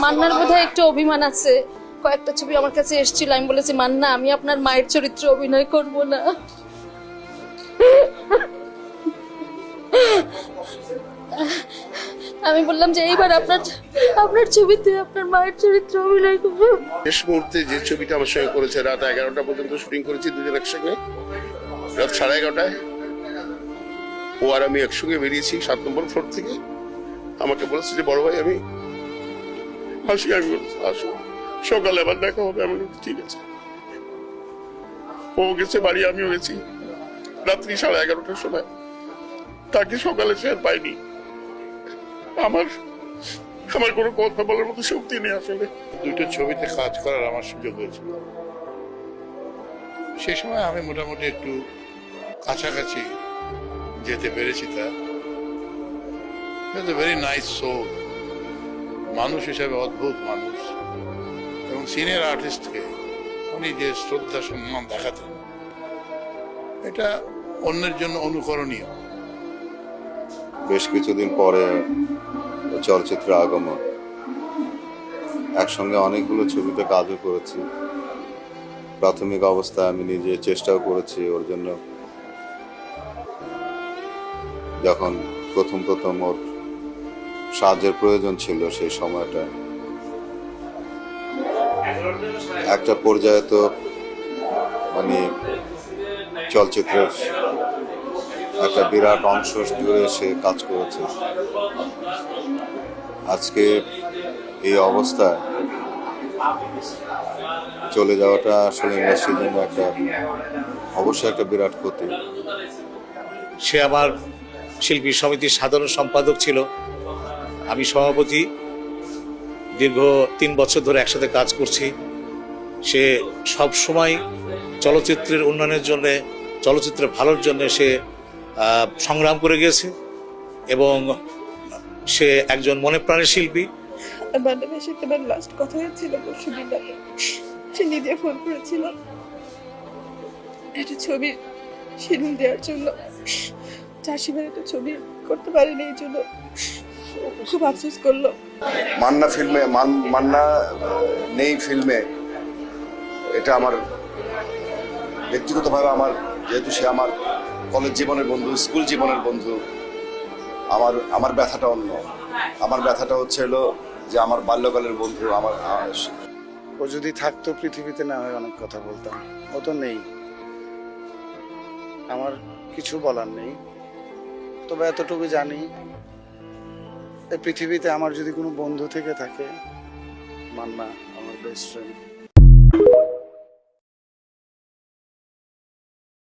মান্নার বোধহয় একটু অভিমান আছে। কয়েকটা ছবি আমার কাছে এসেছিল, আমি বলেছি মান্না আমি আপনার মায়ের চরিত্রে অভিনয় করব না। আমি বললাম যে এইবার আপনার ছবিতে আপনার মায়ের চরিত্রে অভিনয় করব। শেষ মুহূর্তে যে ছবিটা আমার সঙ্গে করেছে, রাত 11টা পর্যন্ত শুটিং করেছি দুজন একসঙ্গে। রাত 11:30টায় ও আর আমি একসঙ্গে বেরিয়েছি 7 নম্বর ফ্লোর থেকে। আমাকে বলেছে যে বড় ভাই আমি আসি। আমি বলছি আসো, সকালে আবার দেখা হবে। আমি ঠিক আছে। ও গেছে বাড়ি, আমিও গেছি রাত্রি 11:30টার সময়। তাকে সকালে সে আর পাইনি। আমার কোনো কথা বলার মতো শক্তি নেই আসলে। দুটো ছবিতে কাজ করার আমার সুযোগ হয়েছিল। সেই সময় আমি মোটামুটি একটু কাছাকাছি যেতে পেরেছি। তার ভেরি নাইস সোল, মানুষ হিসাবে অদ্ভুত মানুষ, এবং সিনিয়র আর্টিস্টকে উনি যে শ্রদ্ধা সম্মান দেখাতেন, এটা অন্যের জন্য অনুকরণীয়। বেশ কিছুদিন পরে চলচ্চিত্রে আগমন, একসঙ্গে অনেকগুলো ছবিতে কাজও করেছি। প্রাথমিক অবস্থায় আমি নিজে চেষ্টাও করেছি ওর জন্য। যখন প্রথম ওর সাহায্যের প্রয়োজন ছিল সেই সময়টা, একটা পর্যায়ে তো মানে চলচ্চিত্রের একটা বিরাট অংশ জুড়ে সে কাজ করেছে। আজকে এই অবস্থায় চলে যাওয়াটা আসলে ইন্ডাস্ট্রির জন্য অবশ্যই একটা বিরাট ক্ষতি। সে আমার শিল্পী সমিতির সাধারণ সম্পাদক ছিল, আমি সভাপতি। দীর্ঘ 3 বছর ধরে একসাথে কাজ করছি। সে সব সময় চলচ্চিত্রের উন্নয়নের জন্য, চলচ্চিত্রের ভালোর জন্য সে সংগ্রাম করে গেছে, এবং সে একজন মনে প্রাণের শিল্পী। বান্ধবীর সাথে আমার লাস্ট কথা হয়েছিল পরশুদিন রাতে। সে নিজে ফোন করেছিল একটা ছবির শিডিউল দেওয়ার জন্য। চাষিবার একটা ছবি করতে পারেনি, এই জন্য খুব আফসোস করলো। মান্না নেই ফিল্মে, এটা আমার ব্যক্তিগতভাবে যেহেতু সে আমার কলেজ জীবনের বন্ধু, স্কুল জীবনের বন্ধু, আমার ব্যথাটা অন্য। আমার ব্যথাটা হচ্ছে যে আমার বাল্যকালের বন্ধু। ও যদি থাকতো পৃথিবীতে, না হয় অনেক কথা বলতাম। ও তো নেই, আমার কিছু বলার নেই। তবে এতটুকু জানি, এই পৃথিবীতে আমার যদি কোনো বন্ধু থেকে থাকে, মান্না আমার বেস্ট ফ্রেন্ড।